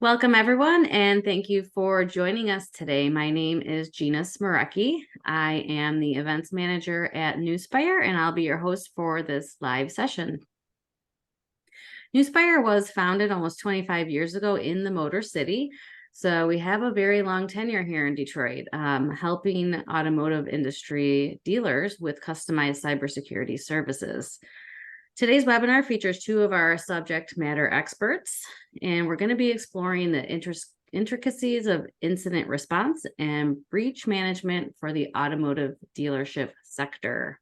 Welcome, everyone, and thank you for joining us today. My name is Gina Smarecki. I am the events manager at Newspire, and I'll be your host for this live session. Newspire was founded almost 25 years ago in the Motor City, so we have a very long tenure here in Detroit, helping automotive industry dealers with customized cybersecurity services. Today's webinar features two of our subject matter experts, and we're going to be exploring the intricacies of incident response and breach management for the automotive dealership sector.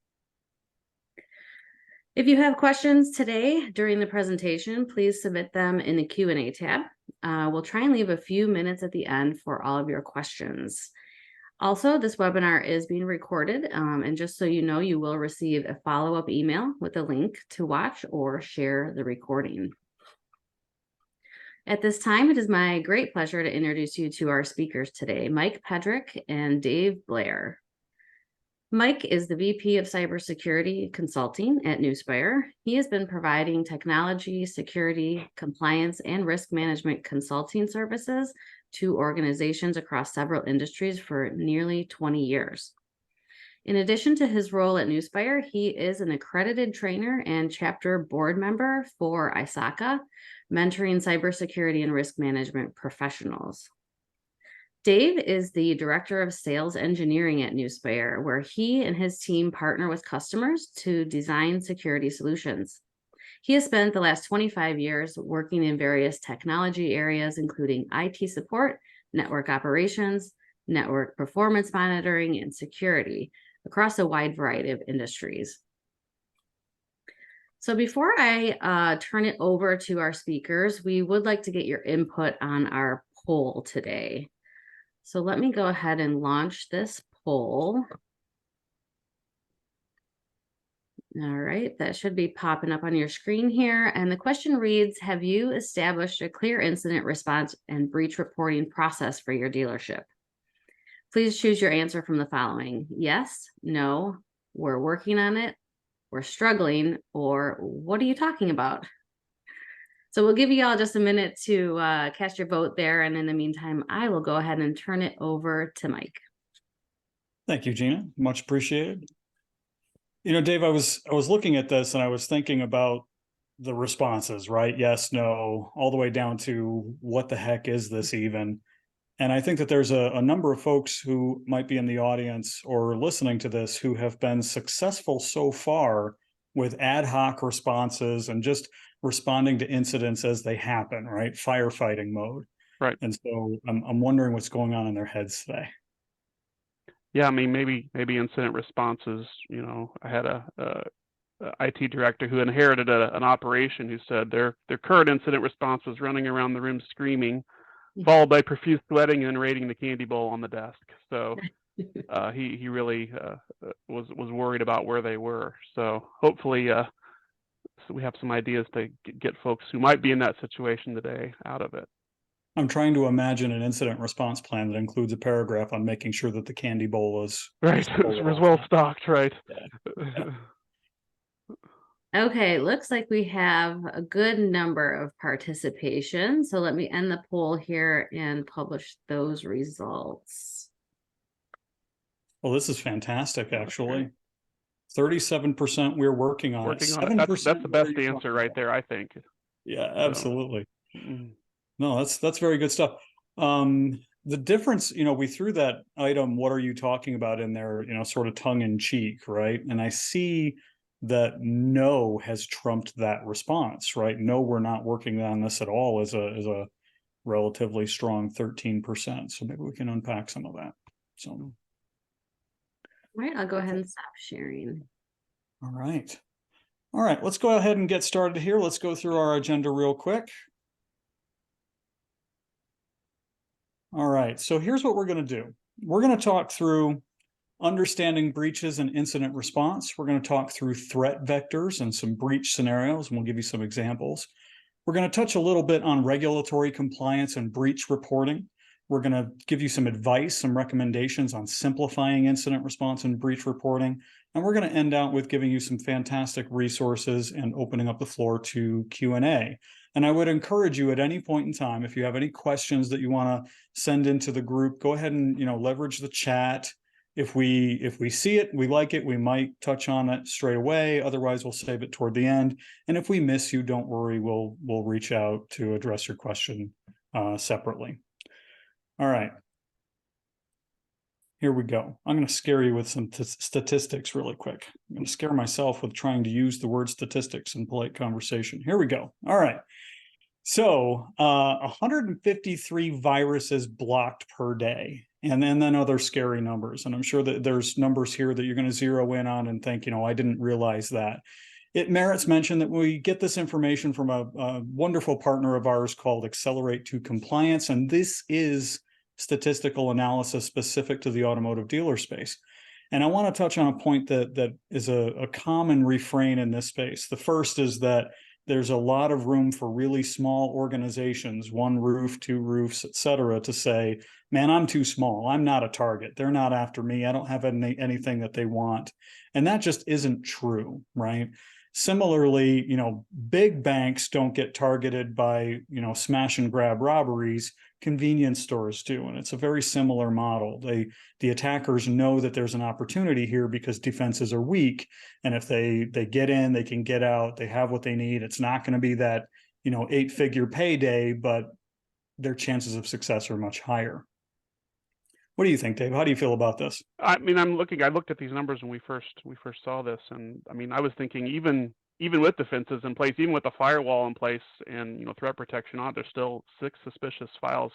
If you have questions today during the presentation, please submit them in the Q&A tab. We'll try and leave a few minutes at the end for all of your questions. Also, this webinar is being recorded, and just so you know, you will receive a follow-up email with a link to watch or share the recording. At this time, it is my great pleasure to introduce you to our speakers today, Mike Pedrick and Dave Blair. Mike is the VP of Cybersecurity Consulting at Newspire. He has been providing technology, security, compliance, and risk management consulting services to organizations across several industries for nearly 20 years. In addition to his role at Newspire, he is an accredited trainer and chapter board member for ISACA, mentoring cybersecurity and risk management professionals. Dave is the Director of Sales Engineering at Newspire, where he and his team partner with customers to design security solutions. He has spent the last 25 years working in various technology areas, including IT support, network operations, network performance monitoring, and security across a wide variety of industries. So before I turn it over to our speakers, we would like to get your input on our poll today. So let me go ahead and launch this poll. All right, that should be popping up on your screen here. And the question reads, have you established a clear incident response and breach reporting process for your dealership? Please choose your answer from the following: yes, no, we're working on it, we're struggling, or what are you talking about? So we'll give you all just a minute to cast your vote there. And in the meantime, I will go ahead and turn it over to Mike. Thank you, Gina. Much appreciated. You know, Dave, I was looking at this and I was thinking about the responses, right? Yes, no, all the way down to what the heck is this even? And I think that there's a number of folks who might be in the audience or listening to this who have been successful so far with ad hoc responses and just responding to incidents as they happen, right? Firefighting mode. Right. And so I'm wondering what's going on in their heads today. Yeah, I mean, maybe incident responses. You know, I had a IT director who inherited an operation who said their current incident response was running around the room screaming, followed by profuse sweating and raiding the candy bowl on the desk. So he really was worried about where they were. So hopefully, so we have some ideas to get folks who might be in that situation today out of it. I'm trying to imagine an incident response plan that includes a paragraph on making sure that the candy bowl is right. Is well stocked, right? Yeah. Okay, looks like we have a good number of participation. So let me end the poll here and publish those results. Well, this is fantastic, actually. 37% we're working on it. 7%. That's the best answer right there, I think. Yeah, absolutely. So. No, that's very good stuff. The difference, you know, we threw that item, what are you talking about, in there, you know, sort of tongue in cheek, right? And I see that no has trumped that response, right? No, we're not working on this at all is a relatively strong 13%. So maybe we can unpack some of that. So, all right, I'll go ahead and stop sharing. All right. All right, let's go ahead and get started here. Let's go through our agenda real quick. All right, so here's what we're going to do. We're going to talk through understanding breaches and incident response. We're going to talk through threat vectors and some breach scenarios, and we'll give you some examples. We're going to touch a little bit on regulatory compliance and breach reporting. We're going to give you some advice, some recommendations on simplifying incident response and breach reporting. And we're going to end out with giving you some fantastic resources and opening up the floor to Q&A. And I would encourage you at any point in time, if you have any questions that you want to send into the group, go ahead and, leverage the chat. If we see it, we like it, we might touch on it straight away. Otherwise, we'll save it toward the end. And if we miss you, don't worry, we'll reach out to address your question separately. All right. Here we go. I'm going to scare you with some statistics really quick. I'm going to scare myself with trying to use the word statistics in polite conversation. Here we go. All right. So 153 viruses blocked per day, and then other scary numbers. And I'm sure that there's numbers here that you're going to zero in on and think, I didn't realize that. It merits mention that we get this information from a wonderful partner of ours called Accelerate to Compliance. And this is statistical analysis specific to the automotive dealer space. And I want to touch on a point that is a common refrain in this space. The first is that there's a lot of room for really small organizations, 1 roof, 2 roofs, et cetera, to say, man, I'm too small. I'm not a target. They're not after me. I don't have anything that they want. And that just isn't true, right? Similarly, big banks don't get targeted by, smash and grab robberies. Convenience stores do. And it's a very similar model. The attackers know that there's an opportunity here because defenses are weak. And if they get in, they can get out, they have what they need. It's not going to be that, 8-figure payday, but their chances of success are much higher. What do you think, Dave? How do you feel about this? I mean, I looked at these numbers when we first saw this, and I mean, I was thinking even with defenses in place, even with the firewall in place and threat protection on, there's still 6 suspicious files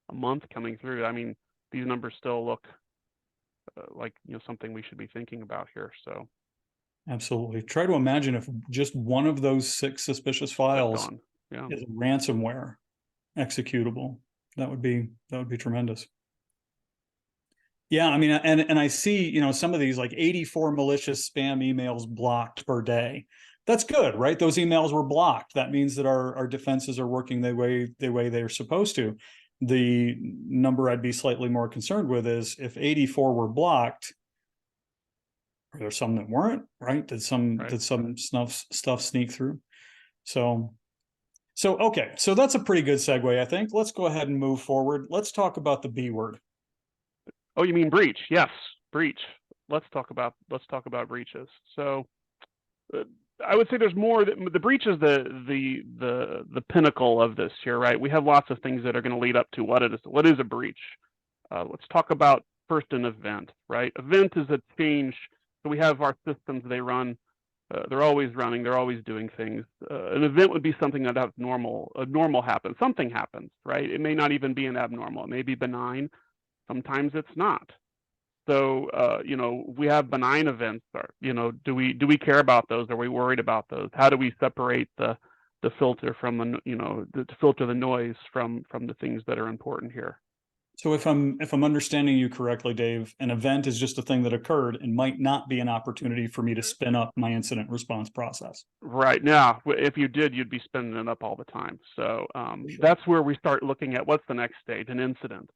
a month coming through. I mean, these numbers still look like something we should be thinking about here. So absolutely, try to imagine if just one of those 6 suspicious files is ransomware executable. That would be tremendous. Yeah, I mean, and I see, some of these like 84 malicious spam emails blocked per day. That's good, right? Those emails were blocked. That means that our defenses are working the way they're supposed to. The number I'd be slightly more concerned with is if 84 were blocked, are there some that weren't, right? Did some stuff sneak through? So okay, so that's a pretty good segue, I think. Let's go ahead and move forward. Let's talk about the B word. Oh, you mean breach? Yes, breach. Let's talk about breaches. So I would say there's more. The breach is the pinnacle of this here, right? We have lots of things that are going to lead up to what is a breach. Let's talk about first an event, right? Event is a change. So we have our systems. They run. They're always running. They're always doing things. An event would be something that abnormal happens. Something happens, right? It may not even be an abnormal. It may be benign. Sometimes it's not. So, we have benign events. Or, do we care about those? Are we worried about those? How do we separate the filter from to filter the noise from the things that are important here? So if I'm understanding you correctly, Dave, an event is just a thing that occurred and might not be an opportunity for me to spin up my incident response process. Right. Now, if you did, you'd be spinning it up all the time. So that's where we start looking at what's the next stage, an incident.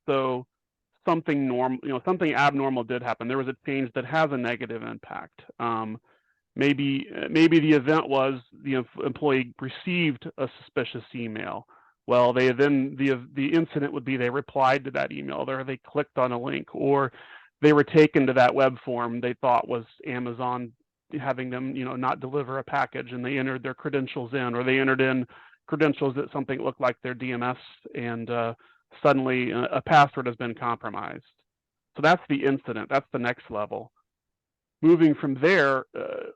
So something something abnormal did happen. There was a change that has a negative impact. Maybe the event was the employee received a suspicious email. Well, the incident would be they replied to that email, or they clicked on a link, or they were taken to that web form they thought was Amazon having them, not deliver a package, and they entered their credentials in, or they entered in credentials that something looked like their DMS, and suddenly a password has been compromised. So that's the incident. That's the next level. Moving from there,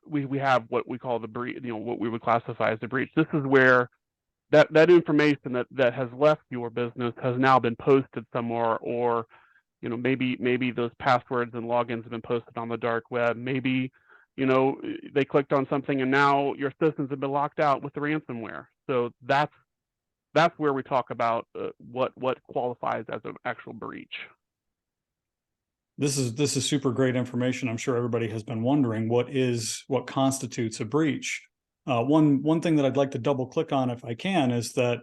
we have what we call the breach, what we would classify as the breach. This is where that information that has left your business has now been posted somewhere, or maybe those passwords and logins have been posted on the dark web. Maybe they clicked on something and now your systems have been locked out with the ransomware. So that's where we talk about what qualifies as an actual breach. This is super great information. I'm sure everybody has been wondering what constitutes a breach. One thing that I'd like to double click on, if I can, is that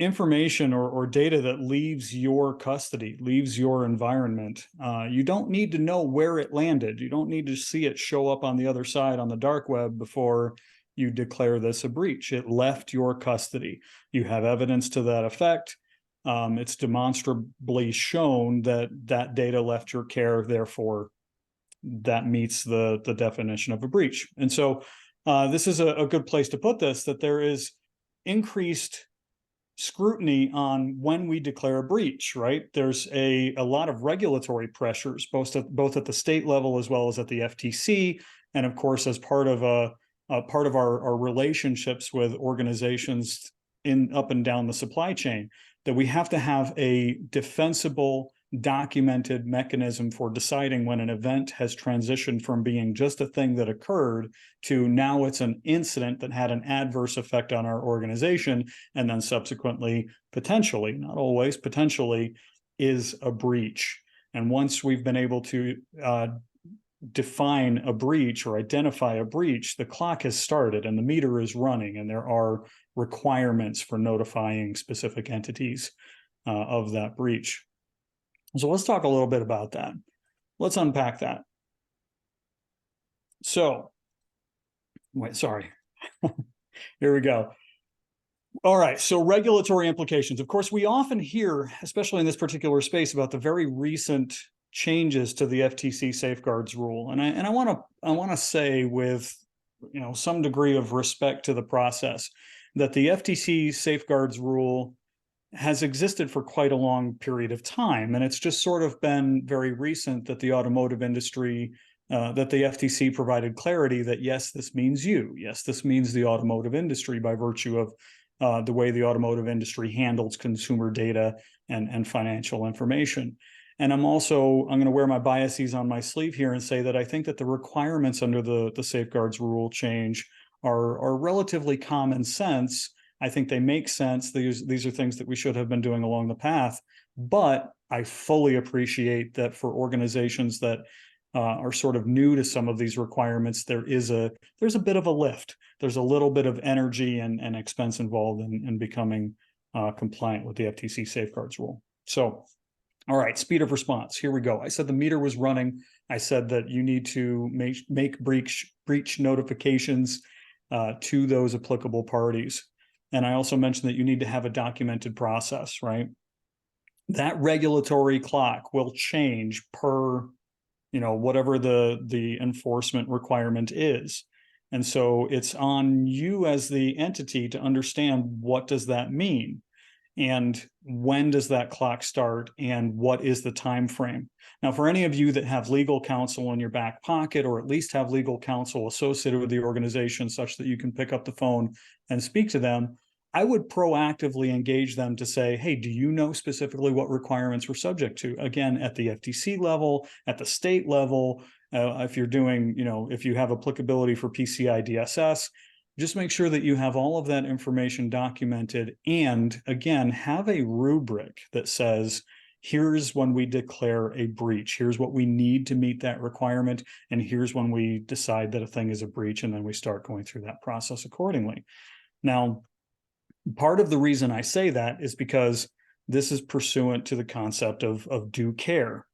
information or data that leaves your custody, leaves your environment, you don't need to know where it landed. You don't need to see it show up on the other side on the dark web before you declare this a breach. It left your custody. You have evidence to that effect. It's demonstrably shown that that data left your care, therefore that meets the definition of a breach. And so this is a good place to put this, that there is increased scrutiny on when we declare a breach, right? There's a lot of regulatory pressures, both at the state level as well as at the FTC. And of course, as part of our relationships with organizations up and down the supply chain, that we have to have a defensible, documented mechanism for deciding when an event has transitioned from being just a thing that occurred to now it's an incident that had an adverse effect on our organization, and then subsequently, potentially, not always, potentially is a breach. And once we've been able to define a breach or identify a breach, the clock has started and the meter is running, and there are requirements for notifying specific entities of that breach. So let's talk a little bit about that. Let's unpack that. So, wait, sorry. Here we go. All right, so regulatory implications. Of course, we often hear, especially in this particular space, about the very recent changes to the FTC safeguards rule. And I want to say with, you know, some degree of respect to the process, that the FTC safeguards rule has existed for quite a long period of time. And it's just sort of been very recent that the automotive industry, that the FTC provided clarity that, yes, this means you. Yes, this means the automotive industry by virtue of the way the automotive industry handles consumer data and financial information. And I'm going to wear my biases on my sleeve here and say that I think that the requirements under the safeguards rule change are relatively common sense. I think they make sense. These are things that we should have been doing along the path, but I fully appreciate that for organizations that are sort of new to some of these requirements, there's a bit of a lift. There's a little bit of energy and expense involved in becoming compliant with the FTC safeguards rule. So, all right, speed of response. Here we go. I said the meter was running. I said that you need to make breach notifications to those applicable parties. And I also mentioned that you need to have a documented process, right? That regulatory clock will change per, you know, whatever the enforcement requirement is. And so it's on you as the entity to understand, what does that mean? And when does that clock start, and what is the time frame? Now, for any of you that have legal counsel in your back pocket, or at least have legal counsel associated with the organization such that you can pick up the phone and speak to them, I would proactively engage them to say, hey, do you know specifically what requirements we're subject to? Again, at the FTC level, at the state level, if you're doing, you know, if you have applicability for PCI DSS, just make sure that you have all of that information documented, and again, have a rubric that says, here's when we declare a breach, here's what we need to meet that requirement, and here's when we decide that a thing is a breach, and then we start going through that process accordingly. Now, part of the reason I say that is because this is pursuant to the concept of due care.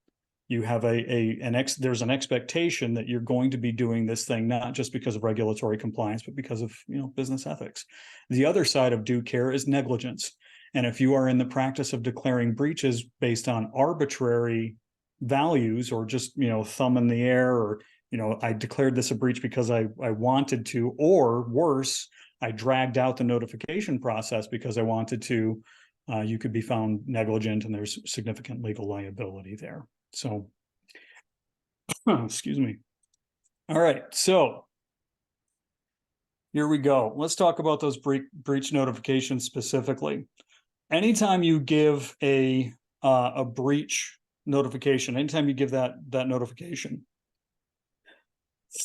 You have there's an expectation that you're going to be doing this thing, not just because of regulatory compliance, but because of, you know, business ethics. The other side of due care is negligence. And if you are in the practice of declaring breaches based on arbitrary values, or just, you know, thumb in the air, or, you know, I declared this a breach because I wanted to, or worse, I dragged out the notification process because I wanted to, you could be found negligent, and there's significant legal liability there. So, excuse me. All right, so here we go. Let's talk about those breach notifications specifically. Anytime you give a breach notification, anytime you give that notification,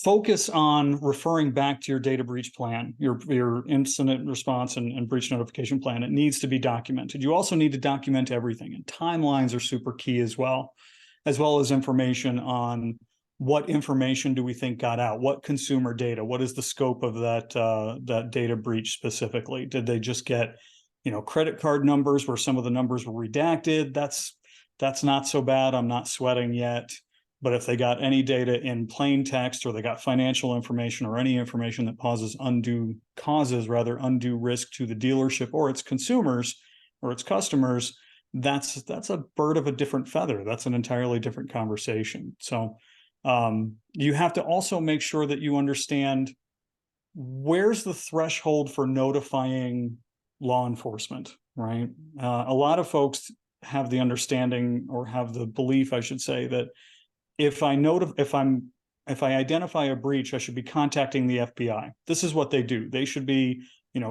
focus on referring back to your data breach plan, your incident response and breach notification plan. It needs to be documented. You also need to document everything, and timelines are super key as well as information on what information do we think got out, what consumer data, what is the scope of that data breach specifically? Did they just get credit card numbers where some of the numbers were redacted, that's not so bad. I'm not sweating yet. But if they got any data in plain text, or they got financial information, or any information that causes undue risk to the dealership or its consumers or its customers, that's a bird of a different feather. That's an entirely different conversation. So you have to also make sure that you understand where's the threshold for notifying law enforcement, right? A lot of folks have the understanding, or have the belief, I should say, that if I identify a breach, I should be contacting the FBI. This is what they do. They should be,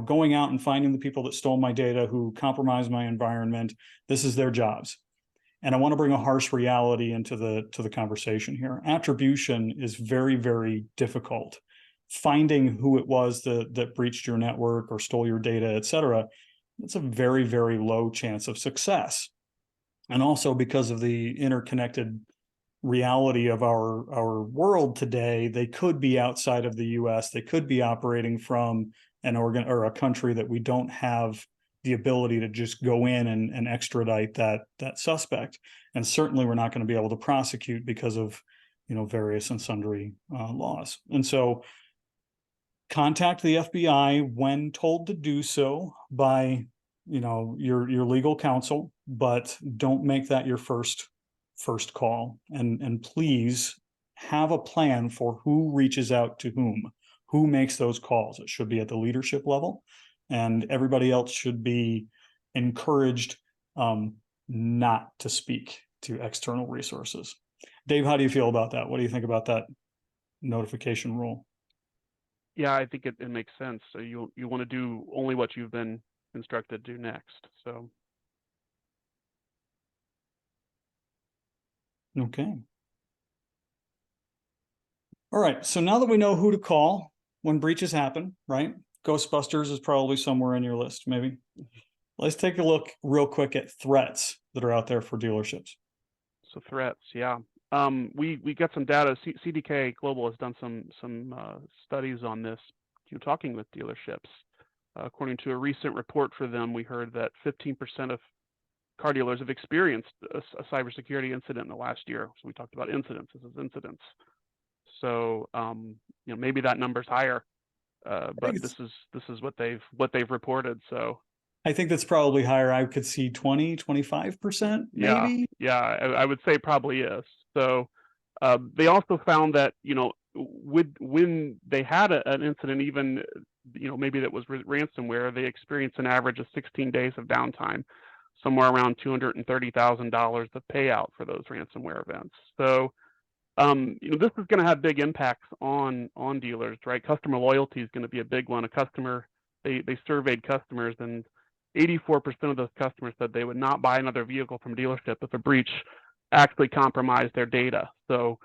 going out and finding the people that stole my data, who compromised my environment. This is their jobs. And I want to bring a harsh reality into the conversation here. Attribution is very, very difficult. Finding who it was that breached your network or stole your data, et cetera, it's a very, very low chance of success. And also, because of the interconnected reality of our world today, they could be outside of the US. They could be operating from an organ or a country that we don't have the ability to just go in and extradite that suspect. And certainly we're not going to be able to prosecute because of various and sundry laws. And so contact the FBI when told to do so by your legal counsel, but don't make that your first call. And please have a plan for who reaches out to who makes those calls. It should be at the leadership level, and everybody else should be encouraged not to speak to external resources. Dave, how do you feel about that? What do you think about that notification rule? Yeah, I think it makes sense. So you want to do only what you've been instructed to do next. So. Okay. All right. So now that we know who to call when breaches happen, right? Ghostbusters is probably somewhere in your list, maybe. Let's take a look real quick at threats that are out there for dealerships. So threats, yeah. We got some data. CDK Global has done some studies on this, talking with dealerships. According to a recent report for them, we heard that 15% of car dealers have experienced a cybersecurity incident in the last year. So we talked about incidents. This is incidents. So maybe that number's higher, but this is what they've reported. So I think that's probably higher. I could see 20-25%, maybe. Yeah, I would say probably is. So they also found that when they had an incident, even maybe that was ransomware, they experienced an average of 16 days of downtime, somewhere around $230,000 of payout for those ransomware events. So this is going to have big impacts on dealers, right? Customer loyalty is going to be a big one. They surveyed customers, and 84% of those customers said they would not buy another vehicle from a dealership if a breach actually compromised their data. So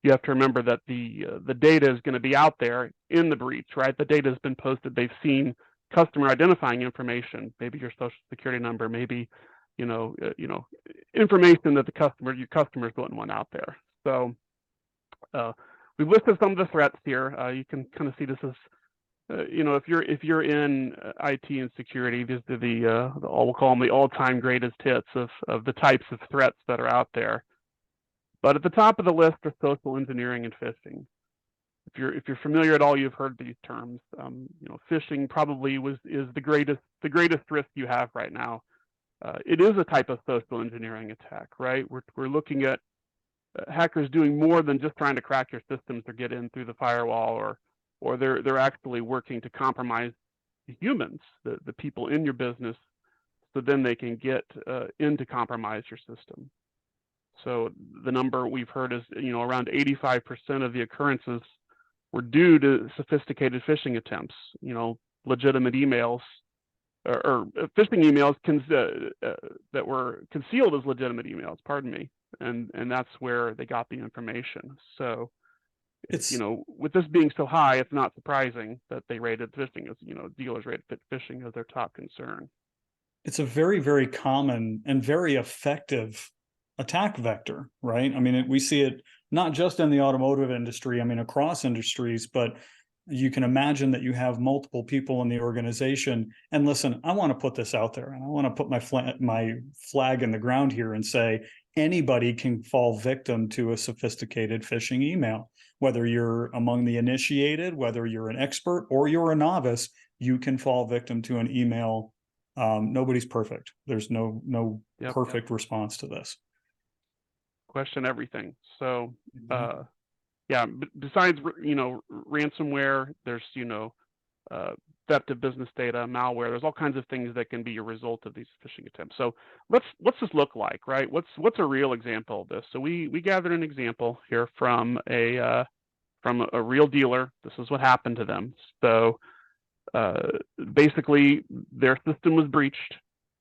you have to remember that the data is going to be out there in the breach, right? The data has been posted. They've seen customer identifying information, maybe your social security number, maybe information that your customers wouldn't want out there. So we've listed some of the threats here. You can kind of see this as if you're in IT and security, these are we'll call them the all-time greatest hits of the types of threats that are out there. But at the top of the list are social engineering and phishing. If you're familiar at all, you've heard these terms. Phishing probably is the greatest risk you have right now. It is a type of social engineering attack, right? We're looking at hackers doing more than just trying to crack your systems or get in through the firewall, or they're actually working to compromise the humans, the people in your business, so then they can get in to compromise your system. So the number we've heard is around 85% of the occurrences were due to sophisticated phishing attempts. Legitimate emails or phishing emails that were concealed as legitimate emails. Pardon me, and that's where they got the information. So it's with this being so high, it's not surprising that they rated phishing as dealers rated phishing as their top concern. It's a very, very common and very effective attack vector, right? I mean, we see it not just in the automotive industry, I mean, across industries, but you can imagine that you have multiple people in the organization. And listen, I want to put this out there, and I want to put my flag in the ground here and say anybody can fall victim to a sophisticated phishing email. Whether you're among the initiated, whether you're an expert or you're a novice, you can fall victim to an email. Nobody's perfect. There's no perfect response to this. Question everything. So, yeah, besides, ransomware, there's, theft of business data, malware. There's all kinds of things that can be a result of these phishing attempts. So what's this look like, right? What's a real example of this? So we gathered an example here from a real dealer. This is what happened to them. So basically, their system was breached.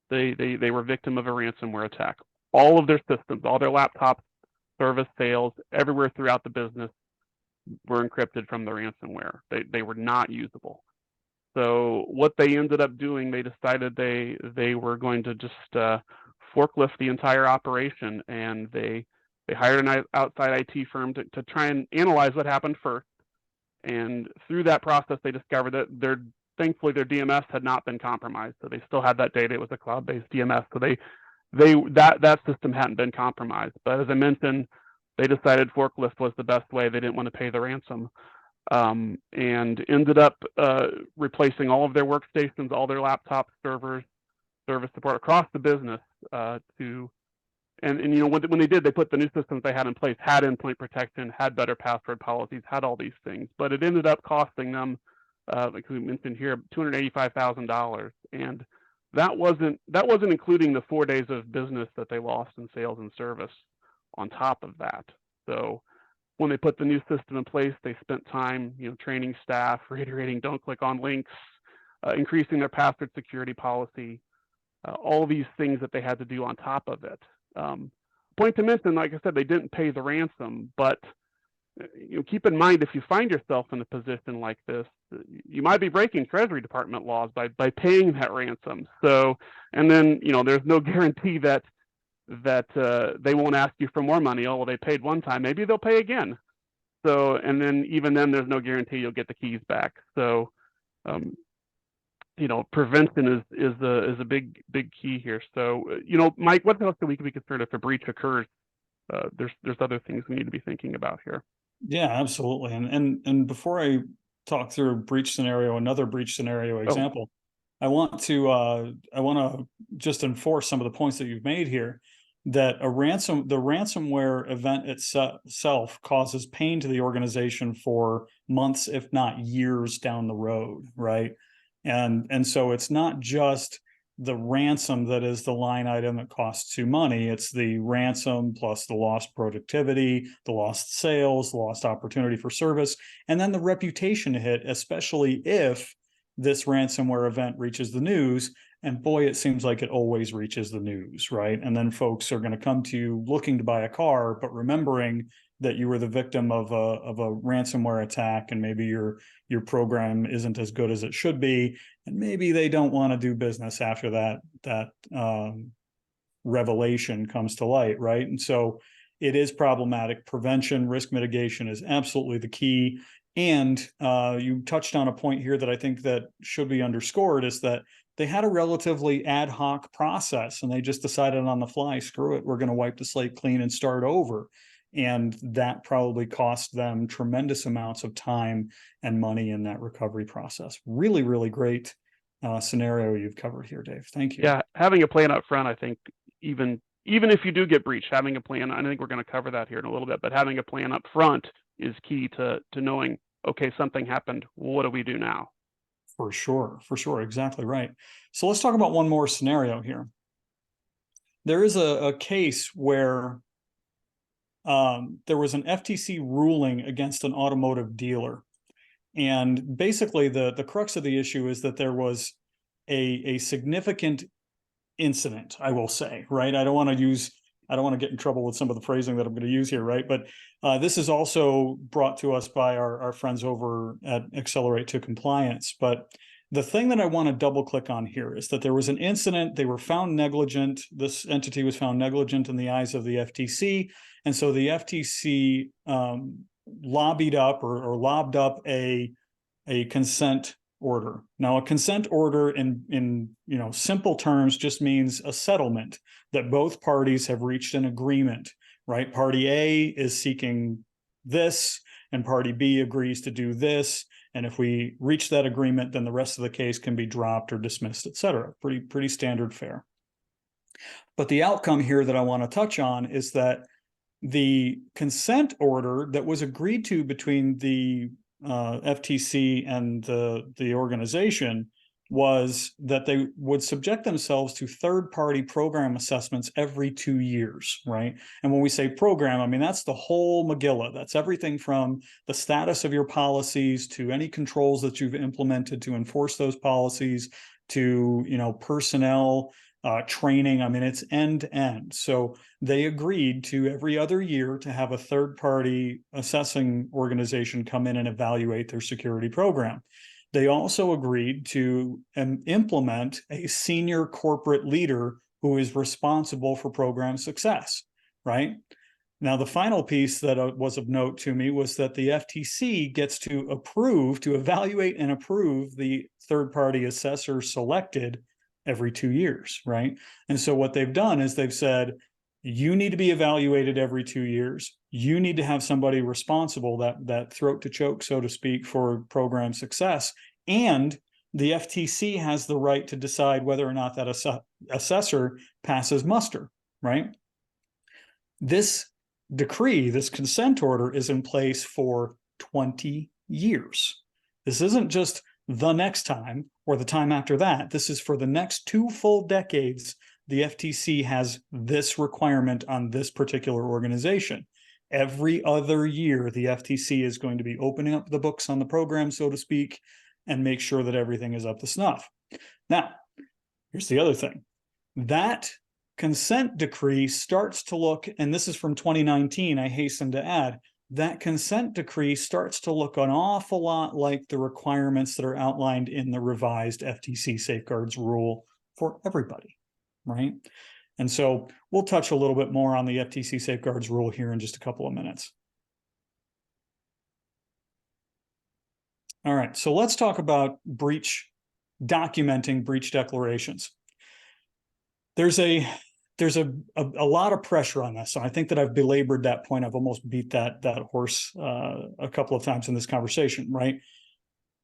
They were victim of a ransomware attack. All of their systems, all their laptops, service, sales, everywhere throughout the business were encrypted from the ransomware. They were not usable. So what they ended up doing, they decided they were going to just forklift the entire operation, and they hired an outside IT firm to try and analyze what happened first. And through that process, they discovered that thankfully their DMS had not been compromised. So they still had that data. It was a cloud-based DMS. So that system hadn't been compromised. But as I mentioned, they decided forklift was the best way. They didn't want to pay the ransom, and ended up replacing all of their workstations, all their laptops, servers, service support across the business. When they did, they put the new systems they had in place, had endpoint protection, had better password policies, had all these things. But it ended up costing them, like we mentioned here, $285,000, and that wasn't including the 4 days of business that they lost in sales and service on top of that. So when they put the new system in place, they spent time, training staff, reiterating don't click on links, increasing their password security policy, all these things that they had to do on top of it. Point to mention, like I said, they didn't pay the ransom, but keep in mind, if you find yourself in a position like this, you might be breaking Treasury Department laws by paying that ransom. So, and then there's no guarantee that they won't ask you for more money. Oh, well, they paid one time, maybe they'll pay again. So, and then even then, there's no guarantee you'll get the keys back. So, prevention is a big key here. So, Mike, what else do we can be concerned if a breach occurs? There's other things we need to be thinking about here. Yeah, absolutely. And before I talk through a breach scenario, another breach scenario example, I want to just enforce some of the points that you've made here. That the ransomware event itself causes pain to the organization for months, if not years down the road, right? And so it's not just the ransom that is the line item that costs you money. It's the ransom plus the lost productivity, the lost sales, the lost opportunity for service, and then the reputation hit, especially if this ransomware event reaches the news. And boy, it seems like it always reaches the news, right? And then folks are going to come to you looking to buy a car, but remembering that you were the victim of a ransomware attack, and maybe your program isn't as good as it should be, and maybe they don't want to do business after that revelation comes to light, right? And so it is problematic. Prevention, risk mitigation is absolutely the key. And you touched on a point here that I think that should be underscored, is that they had a relatively ad hoc process, and they just decided on the fly, screw it, we're going to wipe the slate clean and start over. And that probably cost them tremendous amounts of time and money in that recovery process. Really, really great scenario you've covered here, Dave. Thank you. Yeah, having a plan up front, I think even if you do get breached, having a plan, I think we're going to cover that here in a little bit, but having a plan up front is key to knowing, okay, something happened, what do we do now? For sure, exactly right. So let's talk about one more scenario here. There is a case where there was an FTC ruling against an automotive dealer. And basically the crux of the issue is that there was a significant incident, I will say, right? I don't want to get in trouble with some of the phrasing that I'm going to use here, right? But this is also brought to us by our friends over at Accelerate to Compliance. But the thing that I want to double click on here is that there was an incident. They were found negligent. This entity was found negligent in the eyes of the FTC. And so the FTC lobbied up or lobbed up a a consent order. Now, a consent order in simple terms just means a settlement that both parties have reached an agreement, right? Party A is seeking this, and party B agrees to do this. And if we reach that agreement, then the rest of the case can be dropped or dismissed, et cetera. Pretty standard fare. But the outcome here that I want to touch on is that the consent order that was agreed to between the FTC and the organization was that they would subject themselves to third-party program assessments every 2 years, right? And when we say program, I mean, that's the whole Megillah. That's everything from the status of your policies to any controls that you've implemented to enforce those policies to, personnel training. I mean, it's end to end. So they agreed to every other year to have a third-party assessing organization come in and evaluate their security program. They also agreed to implement a senior corporate leader who is responsible for program success, right? Now, the final piece that was of note to me was that the FTC gets to evaluate and approve the third-party assessor selected every 2 years, right? And so what they've done is they've said, you need to be evaluated every 2 years. You need to have somebody responsible, that throat to choke, so to speak, for program success. And the FTC has the right to decide whether or not that assessor passes muster, right? This decree, this consent order, is in place for 20 years. This isn't just the next time or the time after that. This is for the next 2 full decades. The FTC has this requirement on this particular organization. Every other year, the FTC is going to be opening up the books on the program, so to speak, and make sure that everything is up to snuff. Now, here's the other thing. That consent decree starts to look, and this is from 2019, I hasten to add, that consent decree starts to look an awful lot like the requirements that are outlined in the revised FTC safeguards rule for everybody, right? And so we'll touch a little bit more on the FTC safeguards rule here in just a couple of minutes. All right, so let's talk about documenting breach declarations. There's a lot of pressure on this. So I think that I've belabored that point. I've almost beat that horse a couple of times in this conversation, right?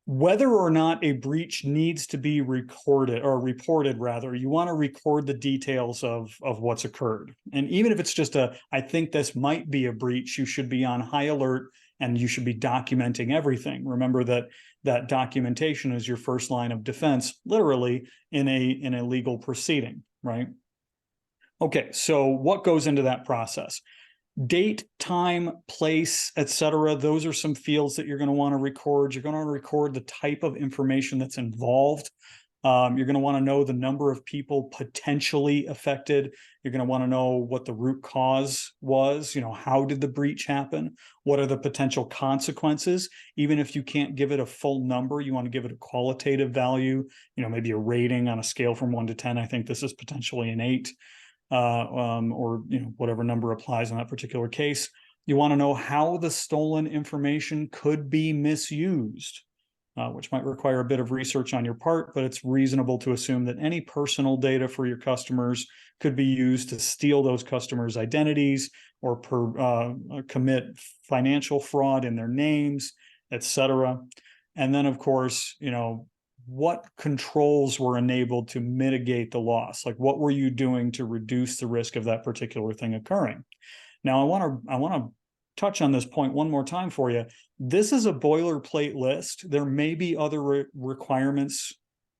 Whether or not a breach needs to be reported rather, you want to record the details of what's occurred. And even if it's just I think this might be a breach, you should be on high alert and you should be documenting everything. Remember that documentation is your first line of defense, literally in a legal proceeding, right? Okay, so what goes into that process? Date, time, place, etc. Those are some fields that you're going to want to record. You're going to record the type of information that's involved. You're going to want to know the number of people potentially affected. You're going to want to know what the root cause was. How did the breach happen? What are the potential consequences? Even if you can't give it a full number, you want to give it a qualitative value, maybe a rating on a scale from 1 to 10. I think this is potentially an 8. Or whatever number applies in that particular case. You want to know how the stolen information could be misused, which might require a bit of research on your part, but it's reasonable to assume that any personal data for your customers could be used to steal those customers' identities or commit financial fraud in their names, etc. And then, of course, what controls were enabled to mitigate the loss? Like, what were you doing to reduce the risk of that particular thing occurring? Now, I want to touch on this point one more time for you. This is a boilerplate list. There may be other requirements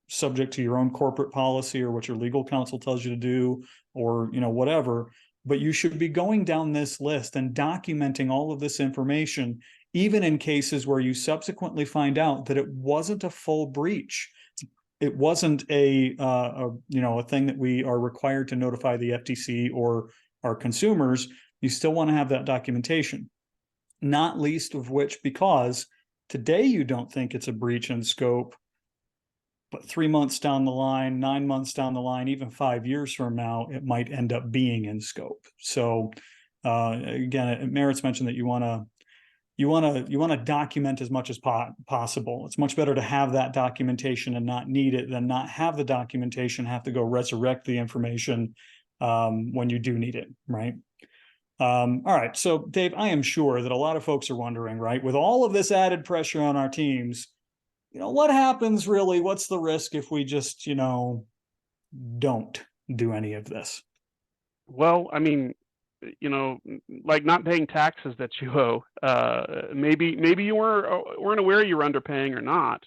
subject to your own corporate policy or what your legal counsel tells you to do, or whatever. But you should be going down this list and documenting all of this information, even in cases where you subsequently find out that it wasn't a full breach. It wasn't a thing that we are required to notify the FTC or our consumers. You still want to have that documentation, not least of which because today you don't think it's a breach in scope, but 3 months down the line, 9 months down the line, even 5 years from now, it might end up being in scope. So again, it merits mention that you want to you want to document as much as possible. It's much better to have that documentation and not need it than not have the documentation, have to go resurrect the information when you do need it, right? All right, so Dave, I am sure that a lot of folks are wondering, right, with all of this added pressure on our teams, what happens really? What's the risk if we just, don't do any of this? Well, I mean, like not paying taxes that you owe. Maybe you weren't aware you were underpaying or not.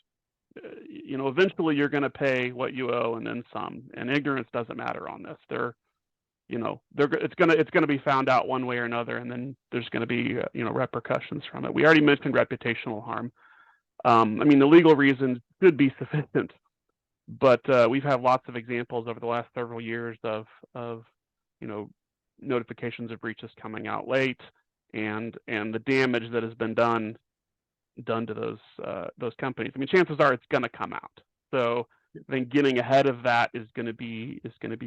Eventually you're going to pay what you owe and then some. And ignorance doesn't matter on this. It's going to be found out one way or another, and then there's going to be repercussions from it. We already mentioned reputational harm. I mean, the legal reasons should be sufficient, but we've had lots of examples over the last several years of notifications of breaches coming out late, and the damage that has been done to those companies. I mean, chances are it's going to come out. So I think getting ahead of that is going to be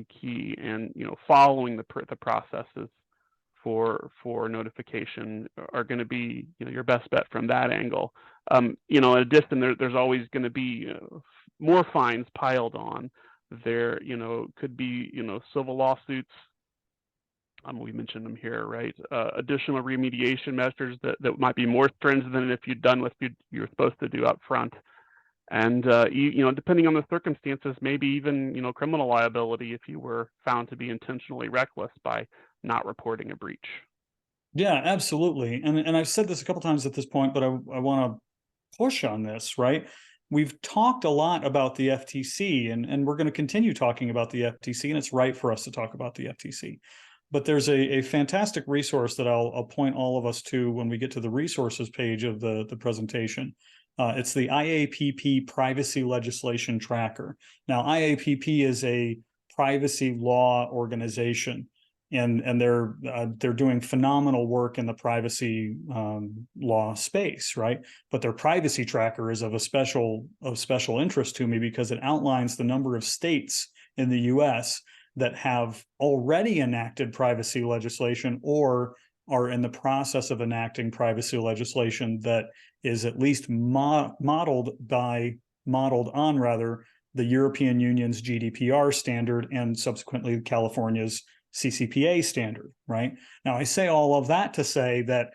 key, and following the processes for notification are going to be your best bet from that angle. In addition, there's always going to be more fines piled on. There could be civil lawsuits. We mentioned them here, right? Additional remediation measures that might be more stringent than if you'd done what you're supposed to do up front. And, depending on the circumstances, maybe even, criminal liability if you were found to be intentionally reckless by not reporting a breach. Yeah, absolutely. And I've said this a couple times at this point, but I want to push on this, right? We've talked a lot about the FTC, and we're going to continue talking about the FTC, and it's right for us to talk about the FTC. But there's a fantastic resource that I'll point all of us to when we get to the resources page of the presentation. It's the IAPP Privacy Legislation Tracker. Now, IAPP is a privacy law organization, and they're doing phenomenal work in the privacy law space, right? But their privacy tracker is of special interest to me because it outlines the number of states in the U.S. that have already enacted privacy legislation or are in the process of enacting privacy legislation that is at least modeled on the European Union's GDPR standard and subsequently California's CCPA standard, right? Now, I say all of that to say that,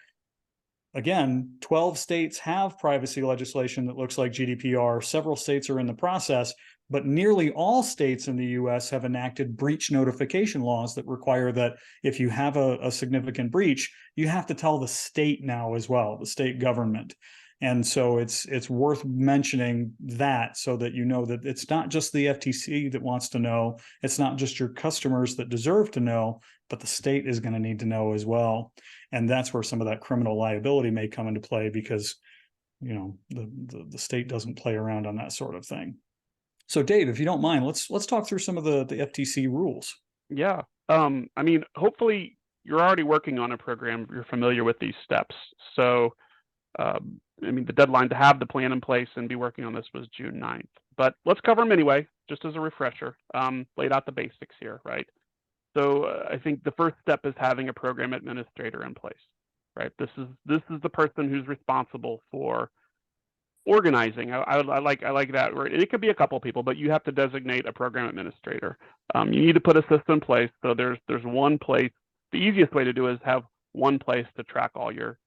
again, 12 states have privacy legislation that looks like GDPR. Several states are in the process, but nearly all states in the US have enacted breach notification laws that require that if you have a significant breach, you have to tell the state now as well, the state government. And so it's worth mentioning that so that you know that it's not just the FTC that wants to know, it's not just your customers that deserve to know, but the state is going to need to know as well. And that's where some of that criminal liability may come into play because, the state doesn't play around on that sort of thing. So Dave, if you don't mind, let's talk through some of the FTC rules. Yeah. I mean, hopefully you're already working on a program. You're familiar with these steps. So, the deadline to have the plan in place and be working on this was June 9th. But let's cover them anyway, just as a refresher. Laid out the basics here, right? So I think the first step is having a program administrator in place, right? This is the person who's responsible for organizing. I like that word. It could be a couple people, but you have to designate a program administrator. You need to put a system in place. So there's one place. The easiest way to do it is have one place to track all your